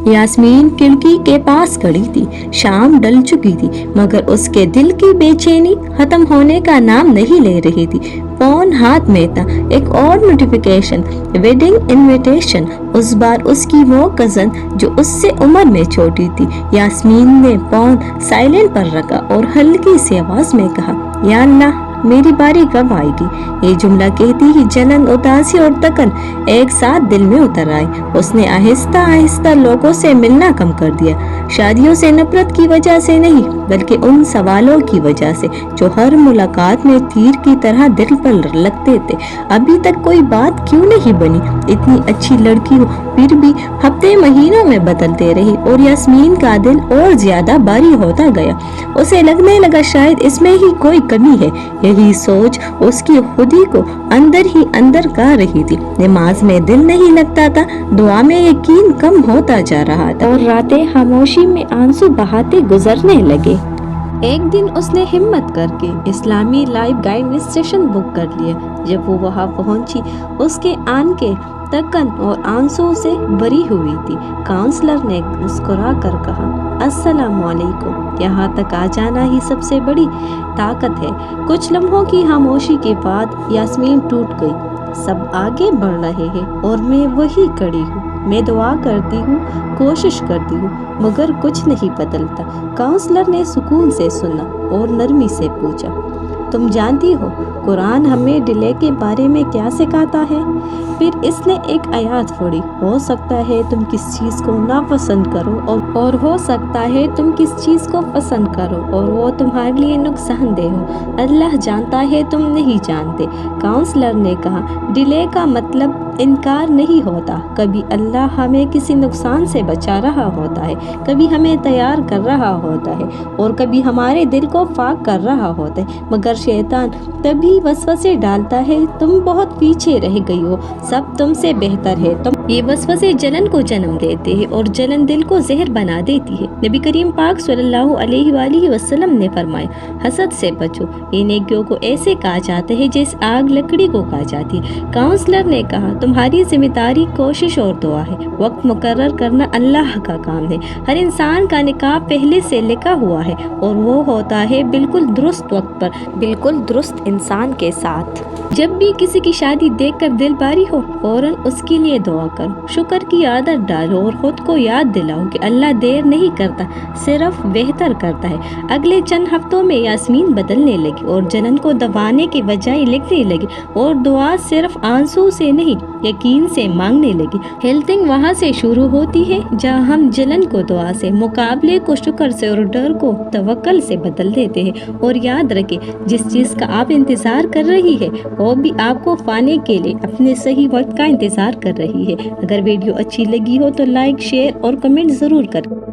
यास्मीन खिड़की के पास खड़ी थी। शाम ढल चुकी थी मगर उसके दिल की बेचैनी खत्म होने का नाम नहीं ले रही थी। फोन हाथ में था, एक और नोटिफिकेशन, वेडिंग इनविटेशन। उस बार उसकी वो कजन जो उससे उम्र में छोटी थी। यास्मीन ने फोन साइलेंट पर रखा और हल्की सी आवाज में कहा, या अल्लाह मेरी बारी कब आएगी। ये जुमला कहती ही जलन, उदासी और तकन एक साथ दिल में उतर आई। उसने आहिस्ता आहिस्ता लोगों से मिलना कम कर दिया। शादियों से नफरत की वजह से नहीं, बल्कि उन सवालों की वजह से जो हर मुलाकात में तीर की तरह दिल पर लगते थे। अभी तक कोई बात क्यों नहीं बनी। इतनी अच्छी लड़की हो फिर भी हफ्ते महीनों में बदलते रही और यास्मीन का दिल और ज्यादा भारी होता गया। उसे लगने लगा शायद इसमें ही कोई कमी है। यही सोच उसकी खुदी को अंदर ही अंदर कह रही थी। नमाज में दिल नहीं लगता था, दुआ में यकीन कम होता जा रहा था और रातें खामोशी में आंसू बहाते गुजरने लगे। एक दिन उसने हिम्मत करके इस्लामी लाइव गाइड स्टेशन बुक कर लिया। जब वो वहां पहुंची, उसके आन के तकन और आंसू से भरी हुई थी। काउंसलर ने मुस्कुरा कर कहा, अस्सलामुअलैकुम। यहाँ तक आ जाना ही सबसे बड़ी ताकत है। कुछ लम्हों की खामोशी के बाद यास्मीन टूट गई। सब आगे बढ़ रहे हैं और मैं वही खड़ी हूँ। मैं दुआ करती हूँ, कोशिश करती हूँ, मगर कुछ नहीं बदलता। काउंसलर ने सुकून से सुना और नरमी से पूछा, तुम जानती हो कुरान हमें डिले के बारे में क्या सिखाता है? फिर इसने एक आयत पढ़ी, हो सकता है तुम किस चीज़ को नापसंद करो और हो सकता है तुम किस चीज़ को पसंद करो और वो तुम्हारे लिए नुकसानदेह हो। अल्लाह जानता है, तुम नहीं जानते। काउंसलर ने कहा, डिले का मतलब इनकार नहीं होता। कभी अल्लाह हमें किसी नुकसान से बचा रहा होता है, कभी हमें तैयार कर रहा होता है और कभी हमारे दिल को पाक कर रहा होता है। मगर शैतान तभी वसवसे डालता है, तुम बहुत पीछे रह गई हो, सब तुमसे बेहतर है। तुम ये वसवसे जलन को जन्म देते हैं और जलन दिल को जहर बना देती है। नबी करीम पाक सल्लल्लाहु अलैहि वसल्लम ने फरमाया, हसद से बचो। ये नेकियों को ऐसे कहा जाता है जैसे आग लकड़ी को कहा जाती है। काउंसलर ने कहा, तुम्हारी जिम्मेदारी कोशिश और दुआ है। वक्त मुकर्रर करना अल्लाह का काम है। हर इंसान का निकाह पहले से लिखा हुआ है और वो होता है बिल्कुल दुरुस्त वक्त पर, बिल्कुल दुरुस्त इंसान के साथ। जब भी किसी की शादी देखकर दिल भारी हो, फौरन उसके लिए दुआ करो, शुक्र की आदत डालो और खुद को याद दिलाओ कि अल्लाह देर नहीं करता, सिर्फ बेहतर करता है। अगले चंद हफ्तों में यास्मीन बदलने लगी और जलन को दबाने के बजाय लिखने लगी और दुआ सिर्फ आंसू से नहीं, यकीन से मांगने लगी। हेल्थिंग वहाँ से शुरू होती है जहाँ हम जलन को दुआ से, मुकाबले को शुक्र से और डर को तवक्कल से बदल देते हैं। और याद रखें, जिस चीज़ का आप इंतज़ार कर रही है वो भी आपको पाने के लिए अपने सही वक्त का इंतज़ार कर रही है। अगर वीडियो अच्छी लगी हो तो लाइक, शेयर और कमेंट ज़रूर करें।